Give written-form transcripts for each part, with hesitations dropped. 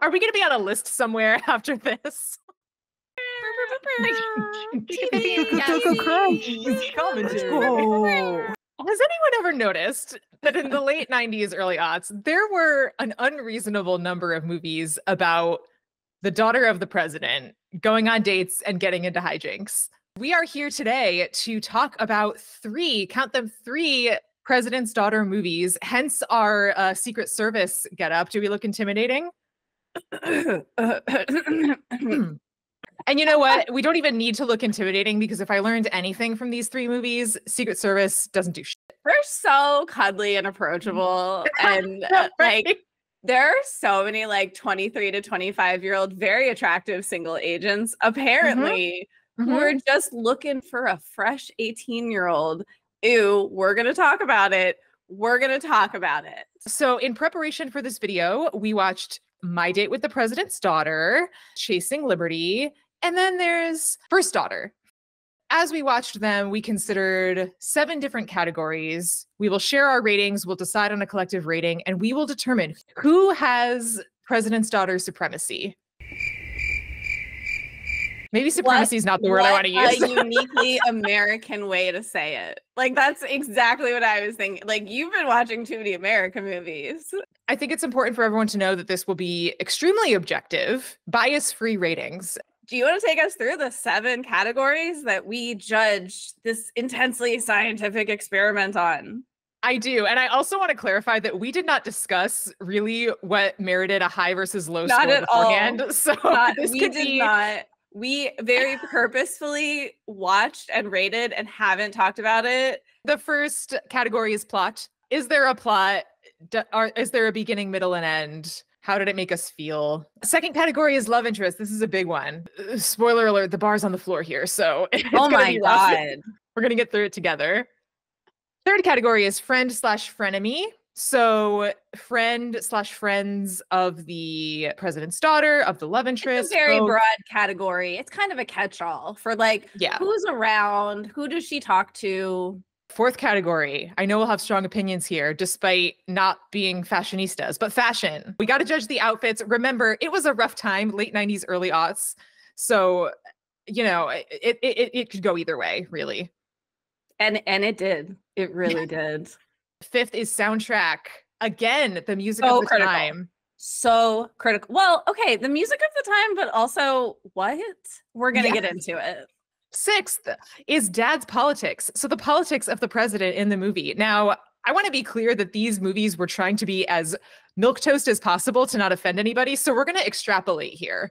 Are we going to be on a list somewhere after this? Has anyone ever noticed that in the late 90s, early aughts, there were an unreasonable number of movies about the daughter of the president going on dates and getting into hijinks? We are here today to talk about count them, three president's daughter movies, hence our Secret Service getup. Do we look intimidating? And you know what? We don't even need to look intimidating, because if I learned anything from these three movies, Secret Service doesn't do shit. We're so cuddly and approachable. And like, there are so many like 23 to 25-year-old, very attractive single agents, apparently, who are just looking for a fresh 18-year-old. Ew, we're going to talk about it. We're going to talk about it. So in preparation for this video, we watched My Date with the President's Daughter, Chasing Liberty, and then there's First Daughter. As we watched them, we considered 7 different categories. We will share our ratings, we'll decide on a collective rating, and we will determine who has President's Daughter supremacy. Maybe supremacy is not the word I want to use. A uniquely American way to say it. Like, that's exactly what I was thinking. Like, you've been watching too many American movies. I think it's important for everyone to know that this will be extremely objective, bias-free ratings. Do you want to take us through the 7 categories that we judged this intensely scientific experiment on? I do. And I also want to clarify that we did not discuss really what merited a high versus low score beforehand. So we did not. We very purposefully watched and rated and haven't talked about it. The first category is plot. Is there a plot? Is there a beginning, middle, and end? How did it make us feel? Second category is love interest. This is a big one. Spoiler alert, the bar's on the floor here. So oh my God. We're going to get through it together. Third category is friend/frenemy. So friend/friends of the president's daughter, of the love interest. It's a very broad category. It's kind of a catch-all for like, who's around? Who does she talk to? Fourth category. I know we'll have strong opinions here, despite not being fashionistas, but fashion. We got to judge the outfits. Remember, it was a rough time, late 90s, early aughts. So, you know, it could go either way, really. And it did. It really did. Fifth is soundtrack. Again, the music of the time. So critical. Well, okay, the music of the time, but also what? We're going to get into it. Sixth is dad's politics. So the politics of the president in the movie. Now, I want to be clear that these movies were trying to be as milquetoast as possible to not offend anybody. So we're going to extrapolate here.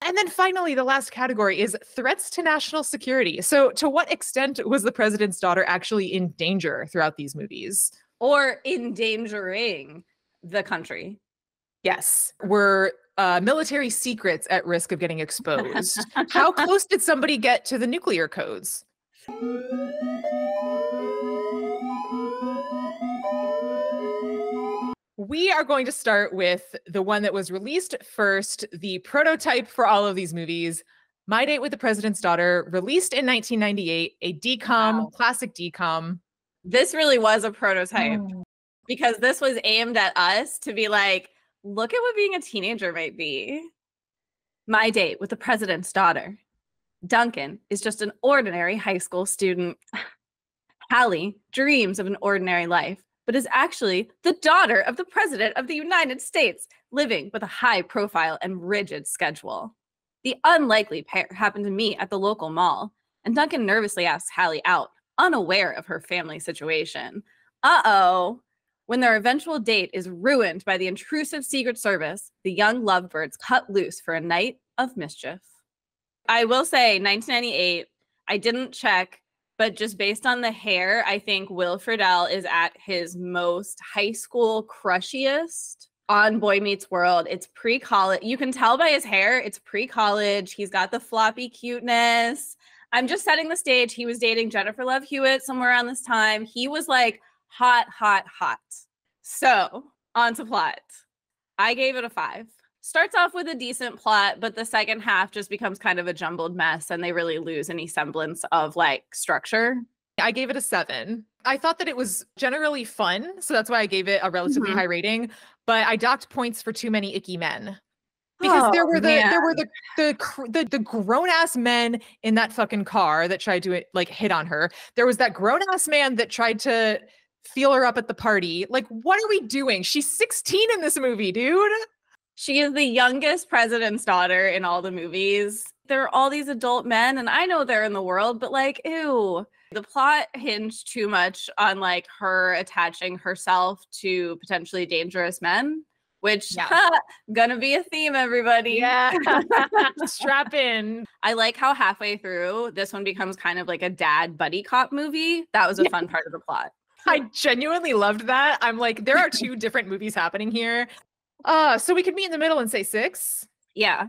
And then finally, the last category is threats to national security. So to what extent was the president's daughter actually in danger throughout these movies? Or endangering the country? Yes. Were military secrets at risk of getting exposed? How close did somebody get to the nuclear codes? We are going to start with the one that was released first, the prototype for all of these movies, My Date with the President's Daughter, released in 1998, a DCOM, classic DCOM. This really was a prototype because this was aimed at us to be like, look at what being a teenager might be. My Date with the President's Daughter. Duncan is just an ordinary high school student. Hallie dreams of an ordinary life, but is actually the daughter of the President of the United States, living with a high profile and rigid schedule. The unlikely pair happen to meet at the local mall, and Duncan nervously asks Hallie out, unaware of her family situation. Uh-oh. When their eventual date is ruined by the intrusive Secret Service, the young lovebirds cut loose for a night of mischief. I will say, 1998, I didn't check, but just based on the hair, I think Will Friedle is at his most high school crushiest on Boy Meets World. It's pre-college. You can tell by his hair, it's pre-college. He's got the floppy cuteness. I'm just setting the stage. He was dating Jennifer Love Hewitt somewhere around this time. He was like hot, hot, hot. So on to plot. I gave it a 5. Starts off with a decent plot, but the second half just becomes kind of a jumbled mess and they really lose any semblance of like structure. I gave it a 7. I thought that it was generally fun, so that's why I gave it a relatively high rating, but I docked points for too many icky men. because there were the grown ass men in that fucking car that tried to like hit on her. There was that grown ass man that tried to feel her up at the party. Like, what are we doing? She's 16 in this movie, dude. She is the youngest president's daughter in all the movies. There are all these adult men, and I know they're in the world, but like, ew. The plot hinged too much on like her attaching herself to potentially dangerous men, which gonna be a theme, everybody. Yeah. Strap in. I like how halfway through this one becomes kind of like a dad buddy cop movie. That was a fun part of the plot. I genuinely loved that. I'm like, there are two different movies happening here. So we could meet in the middle and say 6. Yeah.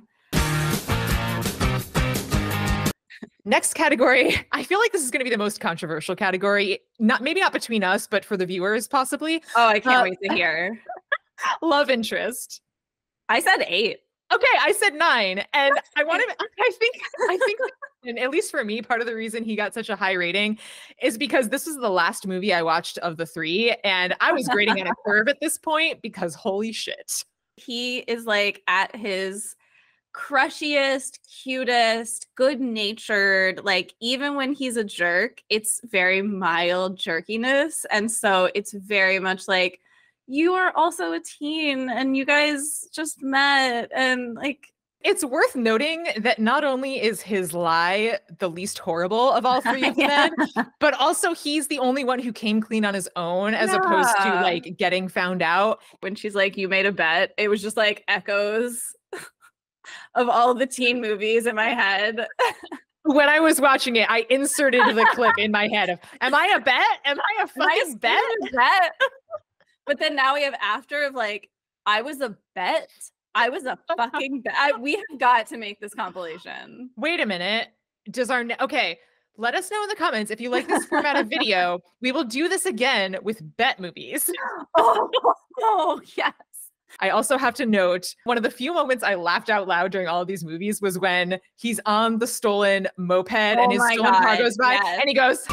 Next category. I feel like this is going to be the most controversial category. Maybe not between us, but for the viewers, possibly. Oh, I can't wait to hear. Love interest. I said 8. Okay, I said 9. And I think, and at least for me, part of the reason he got such a high rating is because this was the last movie I watched of the 3. And I was grading on a curve at this point because holy shit. He is like at his crushiest, cutest, good-natured. Like, even when he's a jerk, it's very mild jerkiness. And so it's very much like, you are also a teen and you guys just met, and like, it's worth noting that not only is his lie the least horrible of all 3 of the men, but also he's the only one who came clean on his own as opposed to like getting found out. When she's like, you made a bet, it was just like echoes of all the teen movies in my head. When I was watching it, I inserted the clip in my head of, am I a bet? Am I a fucking bet? But then now we have after of like, I was a bet. I was a fucking bet. We have got to make this compilation. Wait a minute. Okay, let us know in the comments if you like this format of video. We will do this again with bet movies. Oh, yes. I also have to note, one of the few moments I laughed out loud during all of these movies was when he's on the stolen moped and his stolen car goes by and he goes...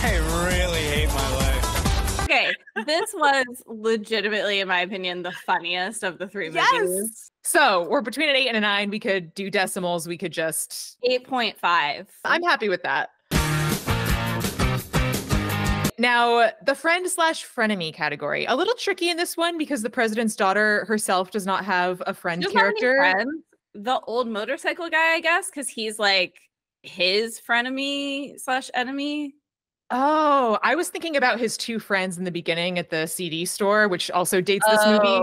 I really hate my life. Okay, this was legitimately, in my opinion, the funniest of the 3 movies. So we're between an 8 and a 9. We could do decimals. We could just 8.5. I'm happy with that. Now, the friend/frenemy category. A little tricky in this one because the president's daughter herself does not have a friend character. Friends. The old motorcycle guy, I guess, because he's like his frenemy/enemy. Oh, I was thinking about his 2 friends in the beginning at the CD store, which also dates this movie.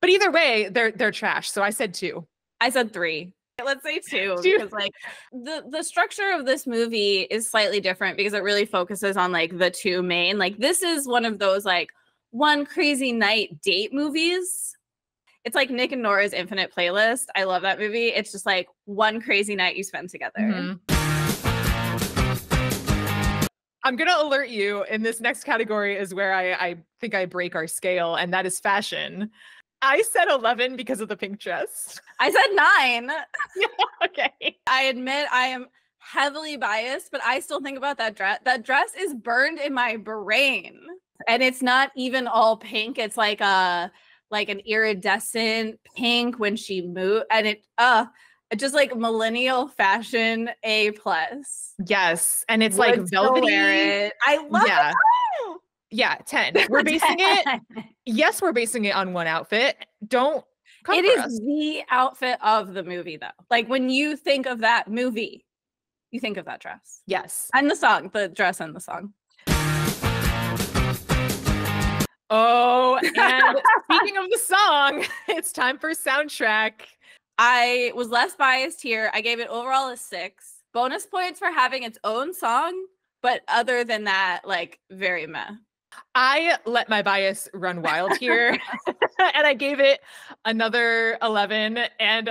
But either way, they're trash. So I said 2. I said 3. Let's say 2 because like the structure of this movie is slightly different because it really focuses on like the 2 main. Like, this is one of those like one crazy night date movies. It's like Nick and Nora's Infinite Playlist. I love that movie. It's just like one crazy night you spend together. Mm-hmm. I'm going to alert you, in this next category is where I think I break our scale, and that is fashion. I said 11 because of the pink dress. I said 9. Yeah, okay. I admit I am heavily biased, but I still think about that dress. That dress is burned in my brain. And it's not even all pink. It's like an iridescent pink when she moved. And it's just like millennial fashion A+. Yes. And it's like velvety. I love it. Yeah, 10. We're basing it. Yes, we're basing it on one outfit. Don't come It for is us. the outfit of the movie, though. Like, when you think of that movie, you think of that dress. Yes. And the song, the dress and the song. Oh, and speaking of the song, it's time for soundtrack. I was less biased here. I gave it overall a 6. Bonus points for having its own song, but other than that, like, very meh. I let my bias run wild here and I gave it another 11. And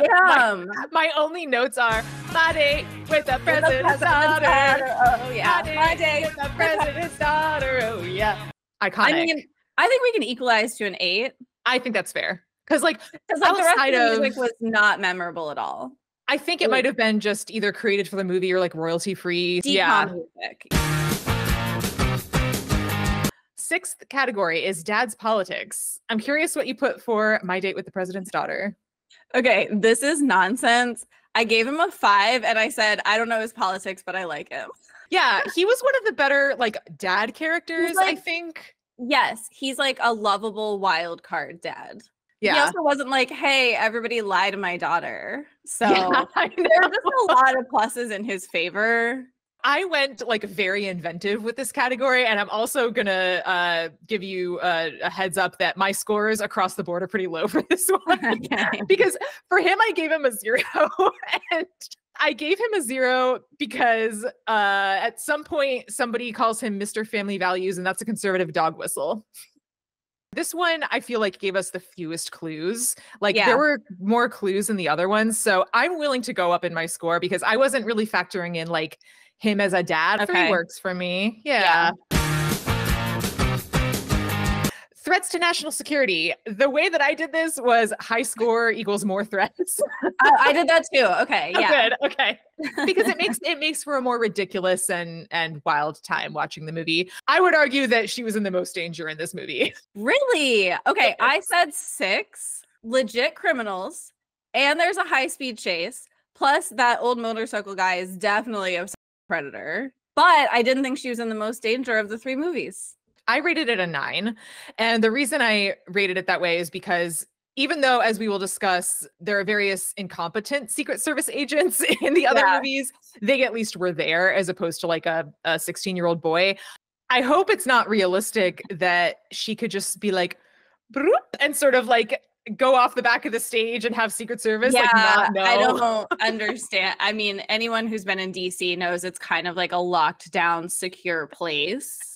my only notes are my date with the president's daughter. Oh, yeah. My date with the president's daughter. Oh, yeah. Iconic. I mean, I think we can equalize to an 8. I think that's fair. Because like the rest of the music was not memorable at all. I think it might have been just either created for the movie or like royalty free. Music. sixth category is Dad's Politics. I'm curious what you put for My Date with the President's Daughter. Okay, this is nonsense. I gave him a 5 and I said, I don't know his politics, but I like him. Yeah, he was one of the better like dad characters, like, I think. Yes, he's like a lovable wild card dad. Yeah. He also wasn't like, hey, everybody lie to my daughter. So yeah, there's just a lot of pluses in his favor. I went like very inventive with this category, and I'm also gonna give you a heads up that my scores across the board are pretty low for this one. Okay. Because for him, I gave him a 0, and I gave him a 0 because at some point somebody calls him Mr. Family Values, and that's a conservative dog whistle. This one, I feel like gave us the fewest clues. Like there were more clues than the other ones. So I'm willing to go up in my score because I wasn't really factoring in like him as a dad. Okay. 3 works for me. Yeah. Threats to national security. The way that I did this was high score equals more threats. I did that too. Okay. Oh, yeah. good. Okay. Because it makes for a more ridiculous and wild time watching the movie. I would argue that she was in the most danger in this movie. Really? Okay. I said 6 legit criminals, and there's a high-speed chase. Plus, that old motorcycle guy is definitely a predator. But I didn't think she was in the most danger of the 3 movies. I rated it a 9. And the reason I rated it that way is because even though, as we will discuss, there are various incompetent Secret Service agents in the other movies, they at least were there as opposed to like a 16-year-old boy. I hope it's not realistic that she could just be like, broop, and sort of like go off the back of the stage and have Secret Service like not know. I don't understand. I mean, anyone who's been in DC knows it's kind of like a locked down, secure place.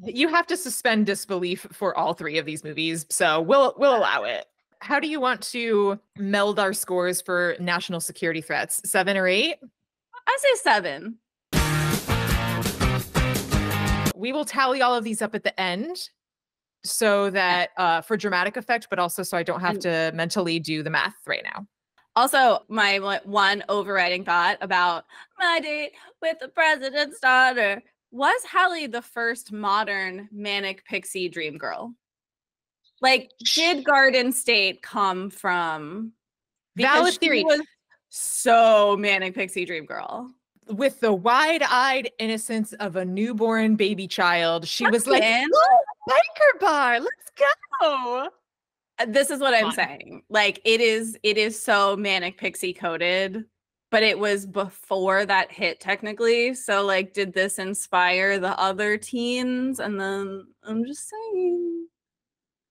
You have to suspend disbelief for all 3 of these movies, so we'll allow it. How do you want to meld our scores for national security threats? 7 or 8? I say 7. We will tally all of these up at the end so that for dramatic effect, but also so I don't have to mentally do the math right now. Also, my one overriding thought about My Date with the President's Daughter. Was Hallie the first modern manic pixie dream girl? Like, did Garden State come from? Valid theory. She was so manic pixie dream girl. With the wide-eyed innocence of a newborn baby child, she was like, "Oh, biker bar, let's go." This is what I'm saying. Like, it is so manic pixie coded. But it was before that hit technically. So like, did this inspire the other teens? And then I'm just saying.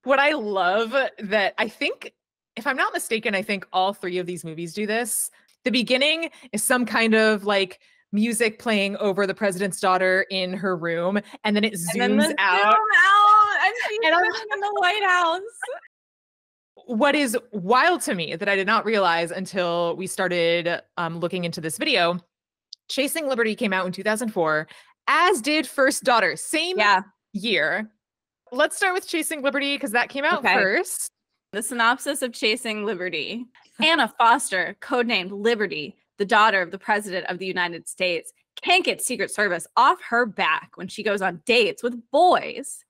What I love that I think, if I'm not mistaken, I think all 3 of these movies do this. The beginning is some kind of like music playing over the president's daughter in her room. And then it zooms out. And she's in the White House. What is wild to me that I did not realize until we started looking into this video, Chasing Liberty came out in 2004, as did First Daughter, same year. Let's start with Chasing Liberty because that came out first. The synopsis of Chasing Liberty. Anna Foster, codenamed Liberty, the daughter of the President of the United States, can't get Secret Service off her back when she goes on dates with boys.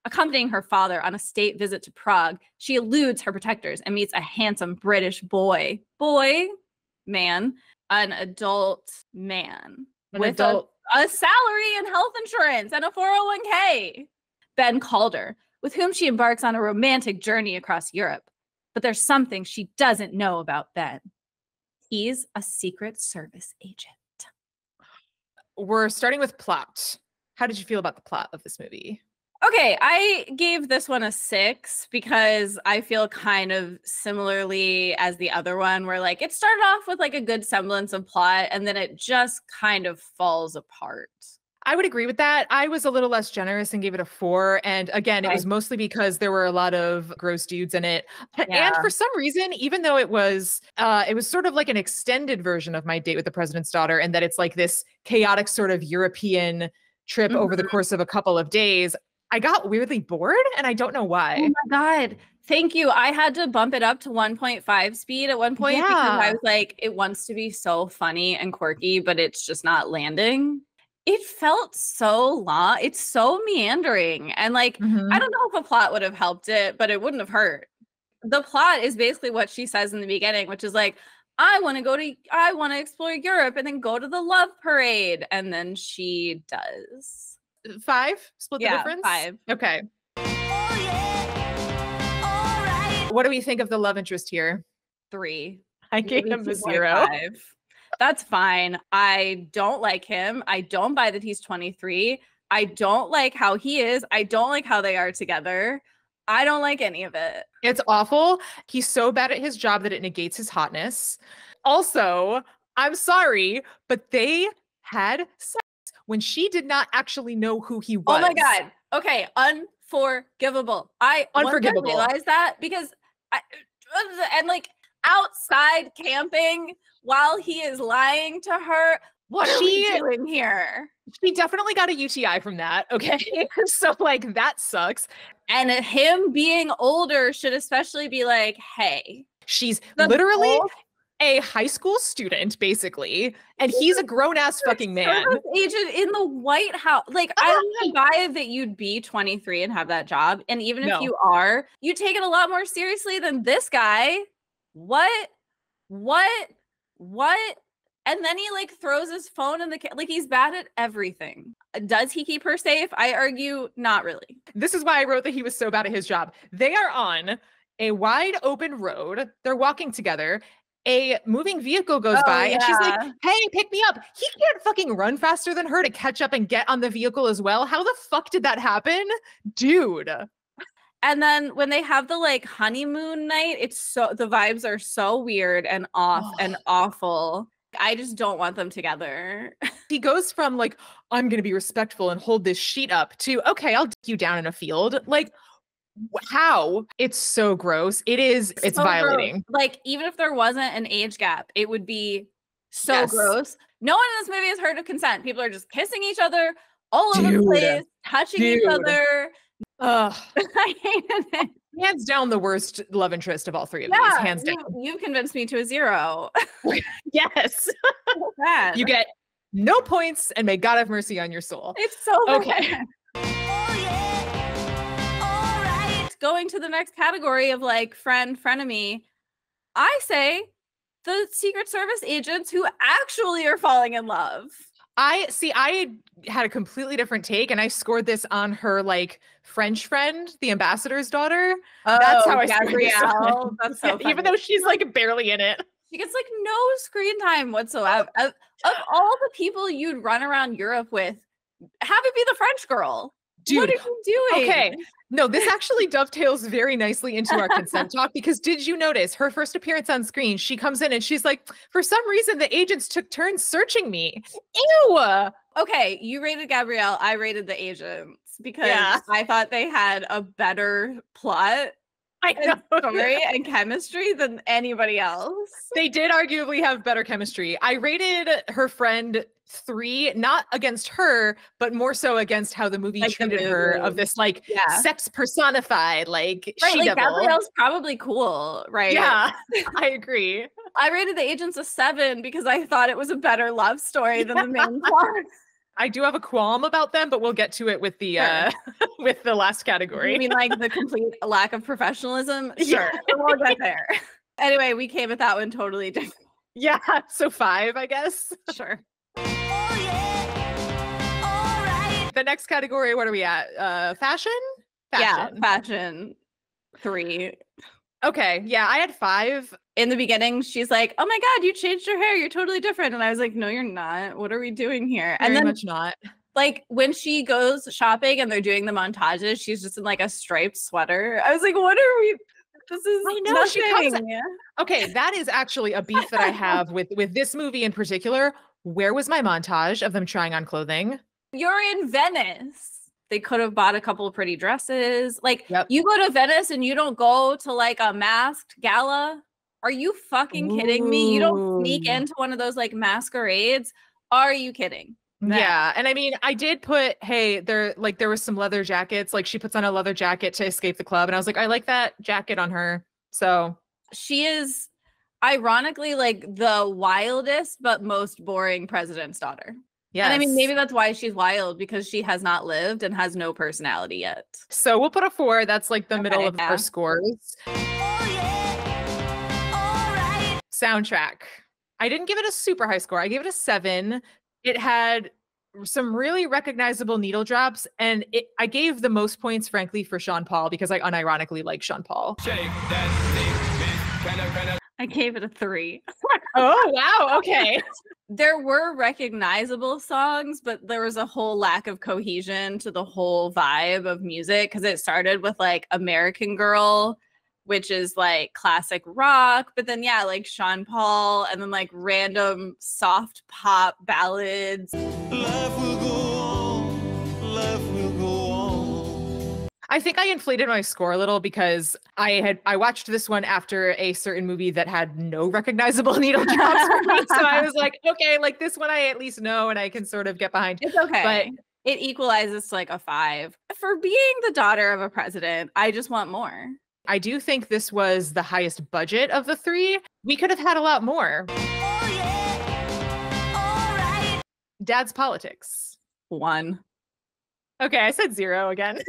Accompanying her father on a state visit to Prague, she eludes her protectors and meets a handsome British man, an adult man with a salary and health insurance and a 401k. Ben Calder, with whom she embarks on a romantic journey across Europe. But there's something she doesn't know about Ben. He's a Secret Service agent. We're starting with plot. How did you feel about the plot of this movie? Okay, I gave this one a 6 because I feel kind of similarly as the other one, where like it started off with like a good semblance of plot and then it just kind of falls apart. I would agree with that. I was a little less generous and gave it a 4. And again, it was mostly because there were a lot of gross dudes in it. And for some reason, even though it was sort of like an extended version of My Date with the President's Daughter, and that it's like this chaotic sort of European trip over the course of a couple of days, I got weirdly bored and I don't know why. Oh my God. Thank you. I had to bump it up to 1.5 speed at one point because I was like, it wants to be so funny and quirky, but it's just not landing. It felt so long. It's so meandering. And like, I don't know if a plot would have helped it, but it wouldn't have hurt. The plot is basically what she says in the beginning, which is like, I want to explore Europe and then go to the love parade. And then she does. 5? Split the difference? 5. Okay. Oh yeah. All right. What do we think of the love interest here? 3. I gave Maybe him a 2.5. 0. That's fine. I don't like him. I don't buy that he's 23. I don't like how he is. I don't like how they are together. I don't like any of it. It's awful. He's so bad at his job that it negates his hotness. Also, I'm sorry, but they had sex when she did not actually know who he was. Oh my God. Okay. Unforgivable. Unforgivable. Once I realized that because and like outside camping while he is lying to her. What are we doing here? She definitely got a UTI from that. Okay. So like that sucks. And him being older should especially be like, hey. She's literally a high school student, basically, and he's a grown-ass fucking man. Agent in the White House. Like, I don't buy that you'd be 23 and have that job. And even if you are, you take it a lot more seriously than this guy. What? And then he like throws his phone in the like he's bad at everything. Does he keep her safe? I argue not really. This is why I wrote that he was so bad at his job. They are on a wide open road. They're walking together. A moving vehicle goes by and she's like, hey, pick me up. He can't fucking run faster than her to catch up and get on the vehicle as well. How the fuck did that happen? Dude. And then when they have the like honeymoon night, the vibes are so weird and off and awful. I just don't want them together. He goes from like, I'm going to be respectful and hold this sheet up to, okay, I'll dig you down in a field. Like, how? It's so gross. It's so violating. Gross. Like, even if there wasn't an age gap, it would be so gross. No one in this movie has heard of consent. People are just kissing each other all over the place, touching each other. Ugh. I hated it. Hands down the worst love interest of all three of these. Hands down. You convinced me to a 0. Yes. So bad. You get no points and may God have mercy on your soul. It's so okay. Bad. Oh yeah. All right. Going to the next category of like frenemy. I say the Secret Service agents who actually are falling in love. I had a completely different take and I scored this on her like French friend, the ambassador's daughter. Oh, that's how I scored this. That's so funny. Even though she's like barely in it. She gets like no screen time whatsoever. Of all the people you'd run around Europe with, have it be the French girl. Dude, what are you doing? Okay. No, this actually dovetails very nicely into our consent talk because did you notice her first appearance on screen? She comes in and she's like, for some reason, the agents took turns searching me. Ew. Okay, you rated Gabrielle. I rated the agents because I thought they had a better plot. Story and chemistry than anybody else. They did arguably have better chemistry. I rated her friend 3, not against her, but more so against how the movie treated her of this like sex personified, like she-devil. Like Gabrielle's probably cool, right? Yeah, I agree. I rated the agents a 7 because I thought it was a better love story than the main plot. I do have a qualm about them, but we'll get to it with the with the last category. You mean like the complete lack of professionalism? Sure, we'll get there. Anyway, we came at that one totally different. Yeah, so 5, I guess. Sure. Oh yeah. All right. The next category, what are we at? Fashion? Yeah, fashion. 3. Okay, yeah, I had 5. In the beginning, she's like, oh my God, you changed your hair. You're totally different. And I was like, no, you're not. What are we doing here? Very and then much not. Like when she goes shopping and they're doing the montages, she's just in like a striped sweater. I was like, what are we? This is I know nothing. she comes. Okay, that is actually a beef that I have with this movie in particular. Where was my montage of them trying on clothing? You're in Venice. They could have bought a couple of pretty dresses. Like you go to Venice and you don't go to like a masked gala. Are you fucking kidding me? You don't sneak into one of those like masquerades. Are you kidding? Yeah. And I mean, I did put, hey, there was some leather jackets. Like she puts on a leather jacket to escape the club. And I was like, I like that jacket on her. So she is ironically like the wildest but most boring president's daughter. Yes. And I mean, maybe that's why she's wild, because she has not lived and has no personality yet. So we'll put a 4. That's like the middle Okay, of yeah. our scores. Oh yeah. All right. Soundtrack. I didn't give it a super high score. I gave it a 7. It had some really recognizable needle drops, and I gave the most points, frankly, for Sean Paul, because I unironically like Sean Paul. I gave it a 3. Oh, wow. Okay. There were recognizable songs, but there was a whole lack of cohesion to the whole vibe of music, because it started with like American Girl, which is like classic rock, but then yeah, like Sean Paul, and then like random soft pop ballads. Life will go on. Life will go on. I think I inflated my score a little because I watched this one after a certain movie that had no recognizable needle drops for me. So I was like, okay, like this one I at least know and I can sort of get behind. It's okay. But it equalizes to like a 5. For being the daughter of a president, I just want more. I do think this was the highest budget of the 3. We could have had a lot more. Oh yeah. All right. Dad's Politics. 1. Okay, I said 0 again.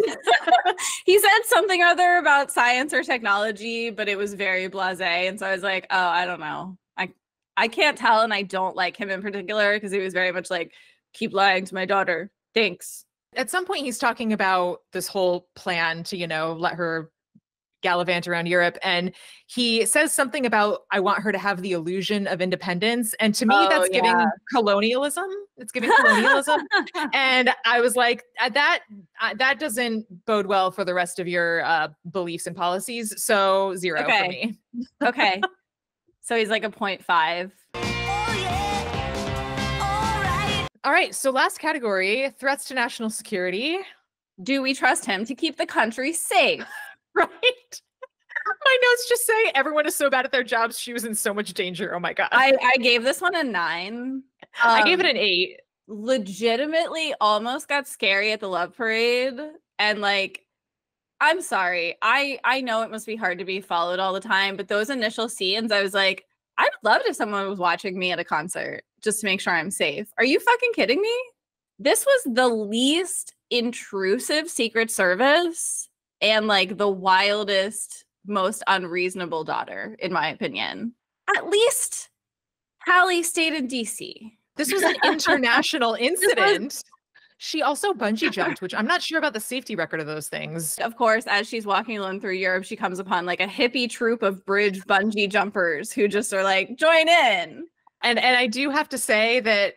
He said something or other about science or technology, but it was very blasé, and so I was like, oh, I don't know. I can't tell, and I don't like him in particular because he was very much like, keep lying to my daughter. Thanks. At some point, he's talking about this whole plan to, let her gallivant around Europe. And he says something about, I want her to have the illusion of independence. And to me, that's giving colonialism. It's giving colonialism. And I was like, that doesn't bode well for the rest of your beliefs and policies. So 0 for me. Okay. So he's like a 0.5. Oh yeah. All right. All right. So last category, threats to national security. Do we trust him to keep the country safe? Right. My notes just say everyone is so bad at their jobs. She was in so much danger. Oh my God. I gave this one a 9. I gave it an 8. Legitimately almost got scary at the love parade. And like, I'm sorry. I know it must be hard to be followed all the time, but those initial scenes, I was like, I would love it if someone was watching me at a concert just to make sure I'm safe. Are you fucking kidding me? This was the least intrusive Secret Service and like the wildest, most unreasonable daughter, in my opinion. At least Hallie stayed in DC. This was an international incident. She also bungee jumped, which I'm not sure about the safety record of those things. Of course, as she's walking alone through Europe, she comes upon like a hippie troop of bridge bungee jumpers who just are like, join in. And I do have to say that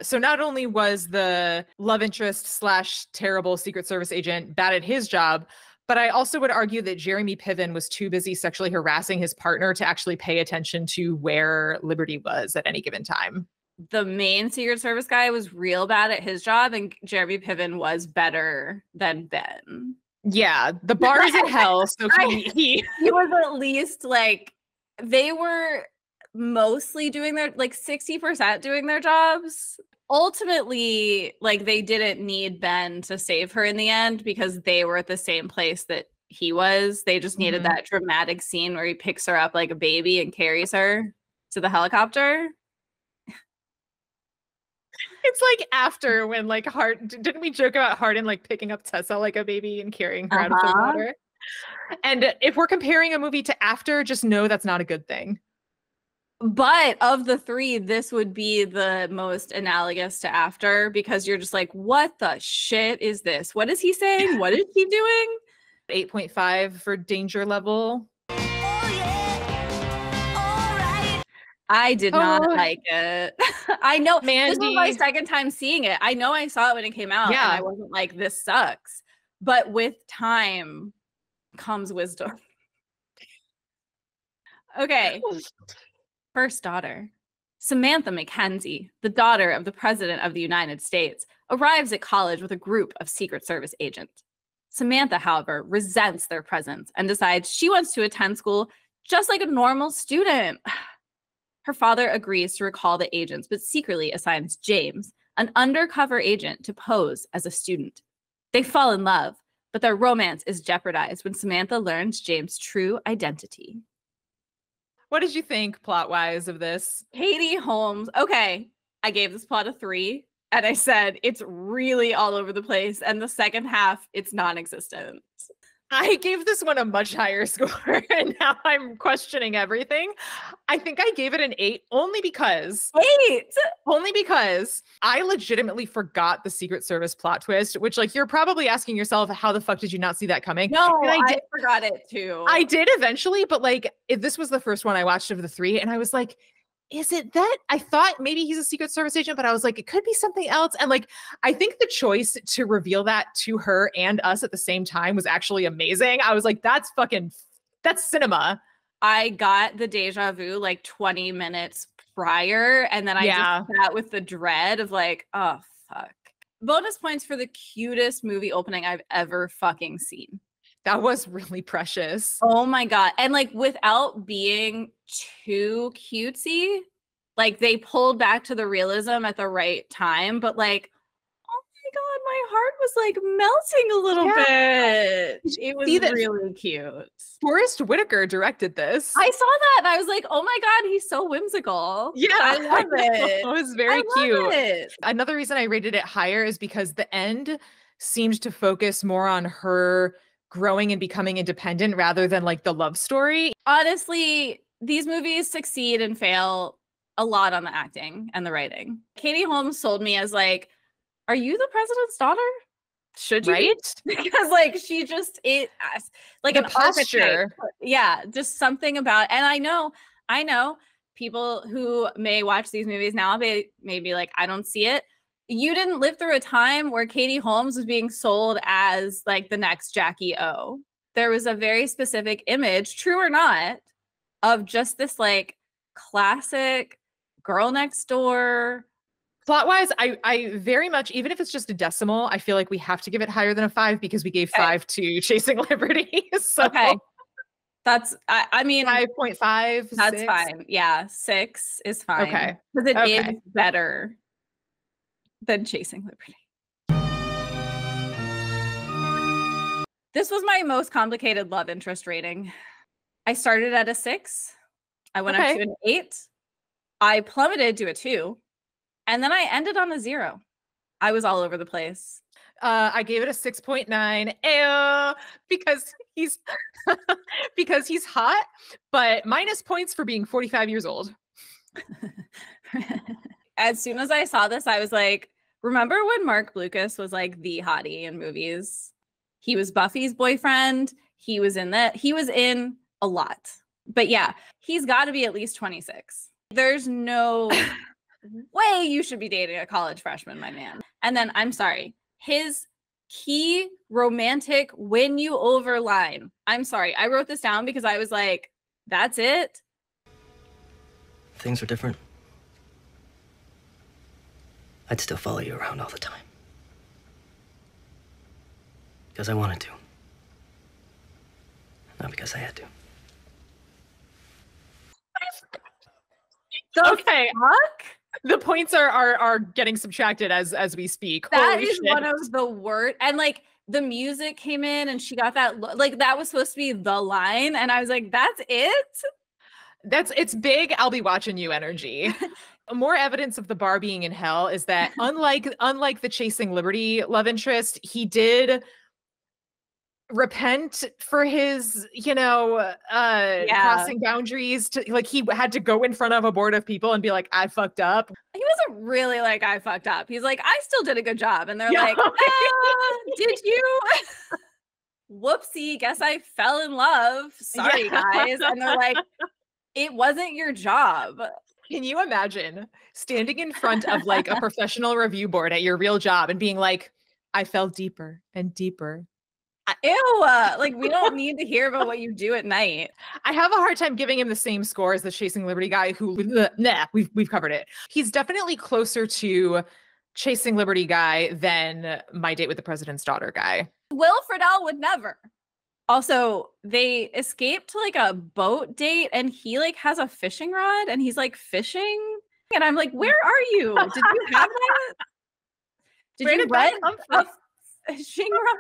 so not only was the love interest / terrible Secret Service agent bad at his job, but I also would argue that Jeremy Piven was too busy sexually harassing his partner to actually pay attention to where Liberty was at any given time. The main Secret Service guy was real bad at his job, and Jeremy Piven was better than Ben. Yeah, the bar is in hell, so he was at least like, they were mostly doing their, like 60% doing their jobs. Ultimately, like they didn't need Ben to save her in the end because they were at the same place that he was. They just needed that dramatic scene where he picks her up like a baby and carries her to the helicopter. It's like after when like didn't we joke about Harden like picking up Tessa like a baby and carrying her out of the water? And if we're comparing a movie to After, just know that's not a good thing. But of the 3, this would be the most analogous to After, because you're just like, what the shit is this? What is he saying? What is he doing? 8.5 for danger level. Oh yeah. All right. I did not like it. I know, Mandy. This was my second time seeing it. I know I saw it when it came out, Yeah. and I wasn't like, this sucks. But with time comes wisdom. Okay. First daughter. Samantha Mackenzie, the daughter of the President of the United States, arrives at college with a group of Secret Service agents. Samantha, however, resents their presence and decides she wants to attend school just like a normal student. Her father agrees to recall the agents, but secretly assigns James, an undercover agent, to pose as a student. They fall in love, but their romance is jeopardized when Samantha learns James' true identity. What did you think plot-wise of this? Katie Holmes. Okay. I gave this plot a 3, and I said it's really all over the place, and the second half, it's non-existent. I gave this one a much higher score, and now I'm questioning everything. I think I gave it an 8 only because I legitimately forgot the Secret Service plot twist, which, like, you're probably asking yourself, how the fuck did you not see that coming? No, and I forgot it too. I did eventually, but like, this was the first one I watched of the 3, and I was like, is it that? I thought maybe he's a Secret Service agent, but I was like, it could be something else. And like, I think the choice to reveal that to her and us at the same time was actually amazing. I was like, that's cinema. I got the deja vu like 20 minutes prior, and then I just sat with the dread of like, oh, fuck. Bonus points for the cutest movie opening I've ever fucking seen. That was really precious. Oh my God. And like, without being too cutesy, like they pulled back to the realism at the right time, but like, oh my God, my heart was like melting a little bit. It was really cute. Forrest Whitaker directed this. I saw that and I was like, oh my God, he's so whimsical. Yeah, I love it. It was very cute. It. Another reason I rated it higher is because the end seemed to focus more on her growing and becoming independent rather than like the love story. Honestly, these movies succeed and fail a lot on the acting and the writing. Katie Holmes sold me as like, are you the president's daughter? Should you? Right? Because like she just like the an posture. Archetype. Yeah, just something about, and I know people who may watch these movies now may be like, I don't see it. You didn't live through a time where Katie Holmes was being sold as like the next Jackie O. There was a very specific image, true or not, of just this like classic girl next door. Plot-wise, I very much, even if it's just a decimal, I feel like we have to give it higher than a 5 because we gave 5 to Chasing Liberty. So okay. That's, I mean, 5.5. That's 6. fine. Yeah, 6 is fine. Okay. Because it is better than Chasing Liberty. This was my most complicated love interest rating. I started at a 6. I went up to an 8. I plummeted to a 2. And then I ended on a 0. I was all over the place. I gave it a 6.9 because he's because he's hot, but minus points for being 45 years old. As soon as I saw this, I was like, remember when Mark Blucas was like the hottie in movies? He was Buffy's boyfriend. He was in a lot. But yeah, he's got to be at least 26. There's no way you should be dating a college freshman, my man. And then, I'm sorry, his key romantic win you over line. I'm sorry, I wrote this down because I was like, that's it. Things are different. I'd still follow you around all the time. Because I wanted to. Not because I had to. Okay. The points are getting subtracted as we speak. That Holy is shit. one of the worst. And like the music came in and she got that like that was supposed to be the line. And I was like, that's it? It's big. I'll be watching you energy. More evidence of the bar being in hell is that unlike the Chasing Liberty love interest, he did repent for his, crossing boundaries to like he had to go in front of a board of people and be like, I fucked up. He wasn't really like, I fucked up. He's like, I still did a good job. And they're like, did you? Whoopsie, guess I fell in love. Sorry, guys. And they're like, it wasn't your job. Can you imagine standing in front of like a professional review board at your real job and being like, I fell deeper and deeper. Ew, like we don't need to hear about what you do at night. I have a hard time giving him the same score as the Chasing Liberty guy who, we've covered it. He's definitely closer to Chasing Liberty guy than My Date with the President's Daughter guy. Will Friedle would never. Also, they escaped to like a boat date and he like has a fishing rod and he's like fishing. And I'm like, where are you? Did you have that? Did you rent a fishing rod?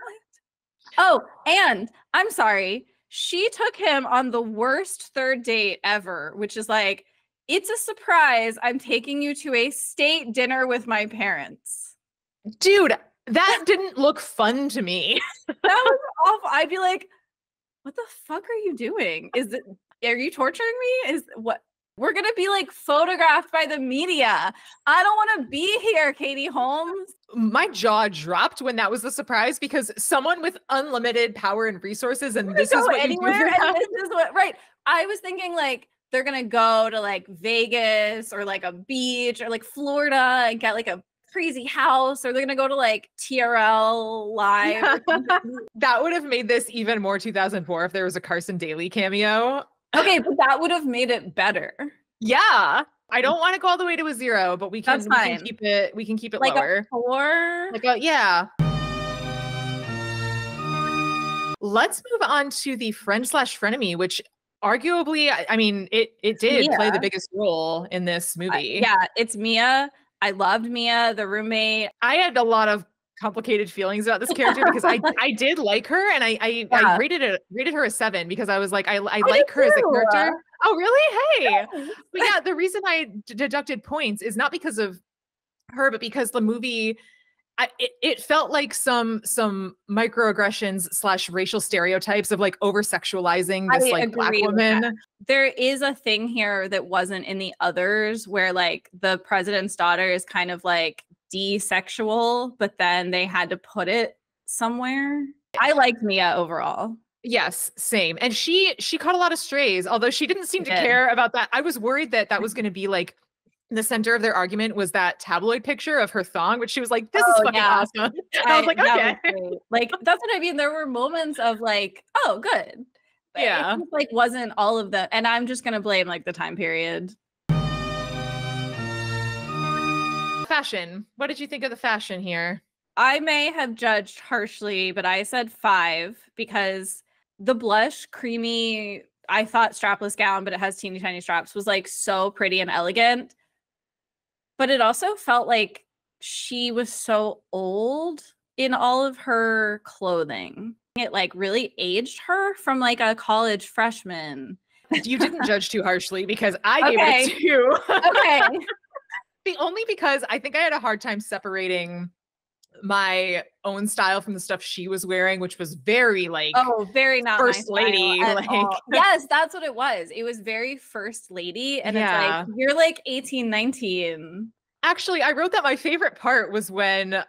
Oh, and I'm sorry, she took him on the worst third date ever, which is like, It's a surprise. I'm taking you to a state dinner with my parents. Dude, that didn't look fun to me. That was awful. I'd be like, what the fuck are you doing? Are you torturing me? We're gonna be like photographed by the media. I don't want to be here, Katie Holmes. My jaw dropped when that was the surprise because someone with unlimited power and resources, and this is what anywhere, you do. and this is what, right? I was thinking like they're gonna go to like Vegas or like a beach or like Florida and get like a crazy house, or they're gonna go to like TRL live. That would have made this even more 2004 if there was a Carson Daly cameo. Okay, but that would have made it better. Yeah. I don't want to go all the way to a 0, but we can keep it like lower. A 4? Yeah. Let's move on to the friend/frenemy, which arguably, I mean, it did play the biggest role in this movie. Yeah, it's Mia. I loved Mia, the roommate. I had a lot of complicated feelings about this character because I did like her, and I rated her a 7 because I was like, I like her as a character. Oh, really? Hey. But yeah, the reason I deducted points is not because of her, but because the movie, it felt like some microaggressions / racial stereotypes of like over sexualizing this like Black woman. There is a thing here that wasn't in the others where like the president's daughter is kind of like desexual, but then they had to put it somewhere. I liked Mia overall. Yes, same. And she caught a lot of strays, although she didn't seem to care about that. I was worried that was going to be like the center of their argument was that tabloid picture of her thong, which she was like, this is fucking awesome. And I was like, okay. Like, that's what I mean. There were moments of like, oh, good. But yeah. It just, like wasn't all of them. And I'm just going to blame like the time period. Fashion. What did you think of the fashion here? I may have judged harshly, but I said 5 because the blush, creamy, I thought strapless gown, but it has teeny tiny straps, was like so pretty and elegant. But it also felt like she was so old in all of her clothing. It like really aged her from like a college freshman. You didn't judge too harshly because I gave it a 2. Okay. Only because I think I had a hard time separating my own style from the stuff she was wearing, which was very like very not first lady. Like yes, that's what it was. It was very first lady, and it's like you're like 18, 19. Actually, I wrote that my favorite part was when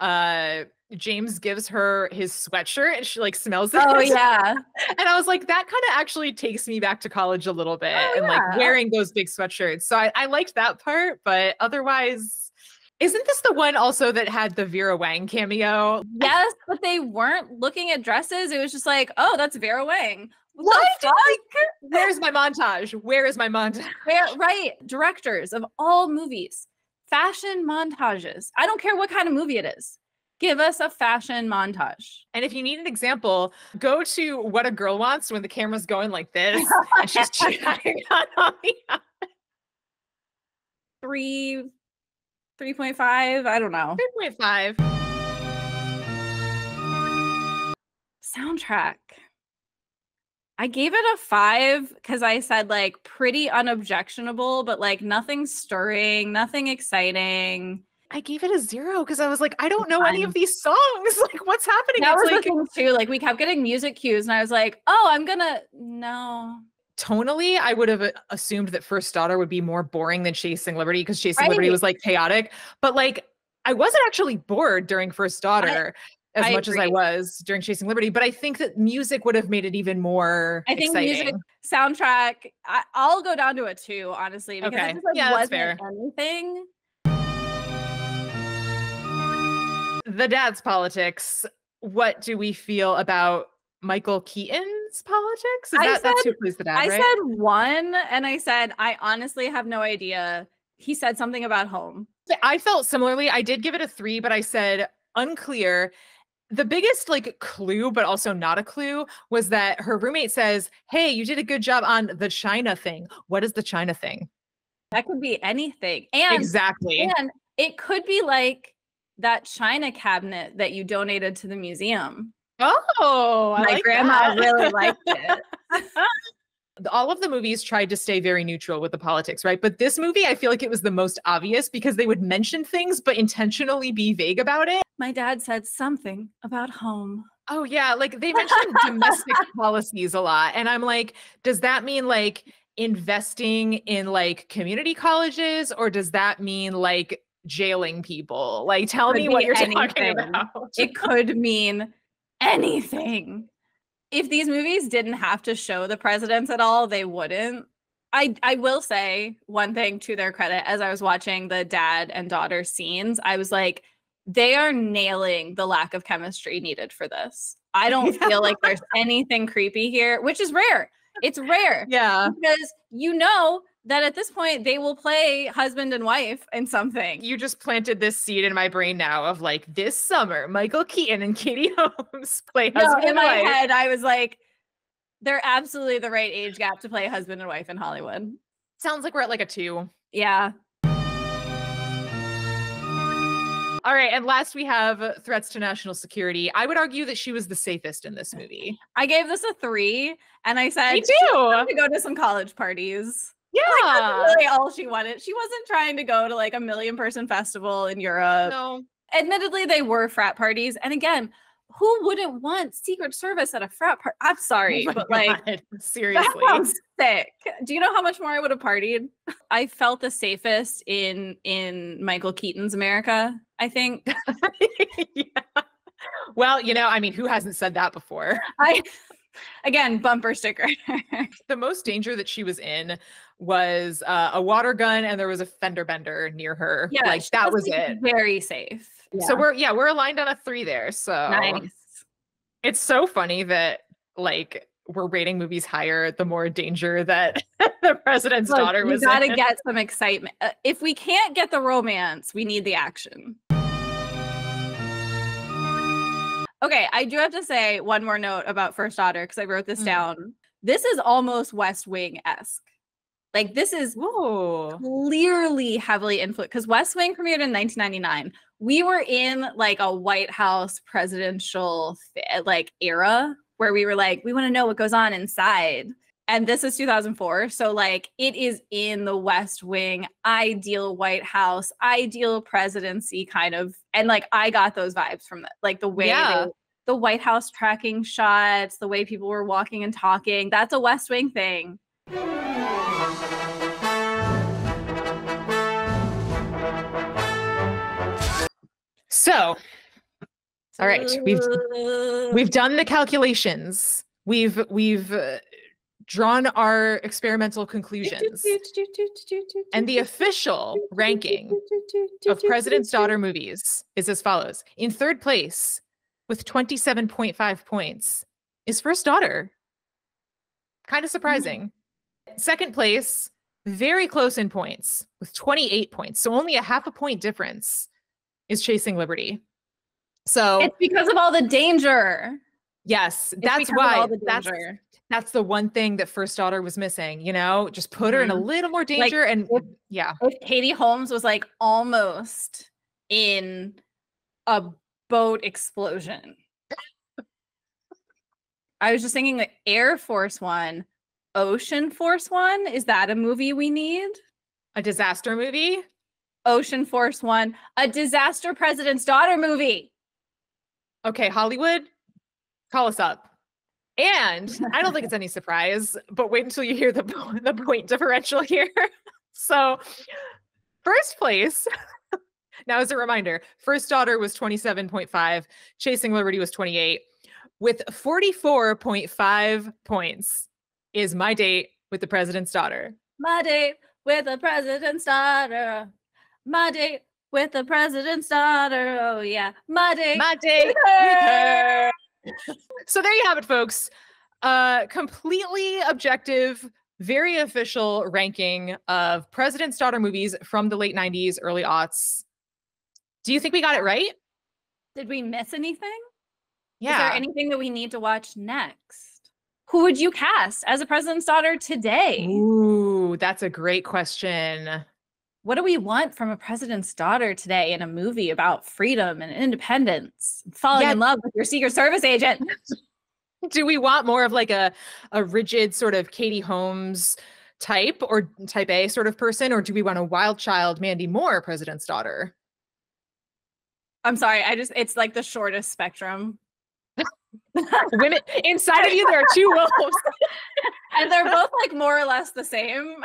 James gives her his sweatshirt and she like smells it. Oh yeah. And I was like, that kind of actually takes me back to college a little bit and like wearing those big sweatshirts. So I liked that part, but otherwise, isn't this the one also that had the Vera Wang cameo? Yes, but they weren't looking at dresses. It was just like, oh, that's Vera Wang. What? Where's my montage? Where is my montage? Right. Directors of all movies, fashion montages. I don't care what kind of movie it is. Give us a fashion montage. And if you need an example, go to What a Girl Wants when the camera's going like this and she's trying on the 3.5, I don't know. 3.5. Soundtrack. I gave it a 5 because I said like pretty unobjectionable, but like nothing stirring, nothing exciting. I gave it a 0 because I was like, I don't know any of these songs. Like, what's happening? That was like the thing too. Like, we kept getting music cues, and I was like, oh, no. Tonally, I would have assumed that First Daughter would be more boring than Chasing Liberty because Chasing Liberty was like chaotic. But like, I wasn't actually bored during First Daughter as much as I was during Chasing Liberty. But I think that music would have made it even more exciting. Music, soundtrack, I'll go down to a 2, honestly, because it just like wasn't fair. Anything. The dad's politics. What do we feel about Michael Keaton's politics? That's who plays the dad, right? I said 1, and I said, I honestly have no idea. He said something about home. I felt similarly. I did give it a 3, but I said unclear. The biggest like clue, but also not a clue, was that her roommate says, hey, you did a good job on the China thing. What is the China thing? That could be anything. And exactly. And it could be like that China cabinet that you donated to the museum. Oh, my grandma really liked it. All of the movies tried to stay very neutral with the politics, right? But this movie, I feel like it was the most obvious because they would mention things but intentionally be vague about it. My dad said something about home. Oh yeah, like they mentioned domestic policies a lot. And I'm like, does that mean like investing in like community colleges, or does that mean like jailing people? Like tell Could me be what you're anything. talking about. It could mean anything. If these movies didn't have to show the presidents at all, they wouldn't. I will say one thing to their credit. As I was watching the dad and daughter scenes, I was like, they are nailing the lack of chemistry needed for this. I don't feel like there's anything creepy here, which is rare. It's rare. Yeah. Because you know that at this point they will play husband and wife in something. You just planted this seed in my brain now of like this summer, Michael Keaton and Katie Holmes play husband in and my wife. head, I was like, they're absolutely the right age gap to play husband and wife in Hollywood. Sounds like we're at like a 2. Yeah. All right, and last we have threats to national security. I would argue that she was the safest in this movie. I gave this a 3, and I said Me she too. wanted to go to some college parties. Yeah. Like, that's really all she wanted. She wasn't trying to go to like a 1,000,000-person festival in Europe. No. Admittedly, they were frat parties. And again, who wouldn't want Secret Service at a frat party? I'm sorry, Oh my but like, God, seriously. that sounds sick. Do you know how much more I would have partied? I felt the safest in Michael Keaton's America, I think. Yeah. Well, you know, I mean, who hasn't said that before? Again, bumper sticker. The most danger that she was in was a water gun, and there was a fender bender near her. Yeah, like that was it. Very safe. So we're aligned on a 3 there. So Nice. It's so funny that like we're rating movies higher the more danger that the president's Look, daughter was we gotta in. get some excitement. If we can't get the romance, we need the action. Okay, I do have to say one more note about First Daughter because I wrote this down. This is almost West Wing-esque. Like this is clearly heavily influenced because West Wing premiered in 1999. We were in like a White House presidential like era where we were like, we want to know what goes on inside. And this is 2004. So like it is in the West Wing, ideal White House, ideal presidency kind of. And like I got those vibes from like the way the White House tracking shots, the way people were walking and talking. That's a West Wing thing. So, all right, we've done the calculations. We've drawn our experimental conclusions, and the official ranking of President's Daughter movies is as follows. In third place, with 27.5 points, is First Daughter. Kind of surprising. Second place, very close in points, with 28 points. So only a half a point difference is Chasing Liberty. So it's because of all the danger. Yes, It's that's because of why. all the danger. That's the one thing that First Daughter was missing, you know, just put her in a little more danger. Like, and yeah. If Katie Holmes was like almost in a boat explosion. I was just thinking like Air Force One, Ocean Force One. Is that a movie we need? A disaster movie? Ocean Force One, a disaster President's Daughter movie. Okay, Hollywood, call us up. And I don't think it's any surprise, but wait until you hear the point differential here. So, first place, now as a reminder, First Daughter was 27.5, Chasing Liberty was 28, with 44.5 points is My Date with the President's Daughter. My date with the President's Daughter. My date with the President's Daughter. Oh yeah, my date with her. So there you have it, folks. Completely objective, very official ranking of President's Daughter movies from the late 90s, early aughts. Do you think we got it right? Did we miss anything? Yeah. Is there anything that we need to watch next? Who would you cast as a President's Daughter today? Ooh, that's a great question. What do we want from a President's Daughter today in a movie about freedom and independence, falling in love with your Secret Service agent? Do we want more of like a rigid sort of Katie Holmes type or type A sort of person, or do we want a wild child Mandy Moore president's daughter? I'm sorry. It's like the shortest spectrum. Women inside of you, there are two wolves. And they're both like more or less the same.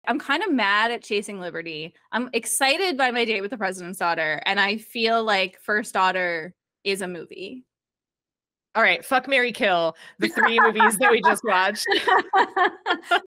I'm kind of mad at Chasing Liberty. I'm excited by My Date with the President's Daughter. And I feel like First Daughter is a movie. All right, fuck, marry, kill, the three movies that we just watched.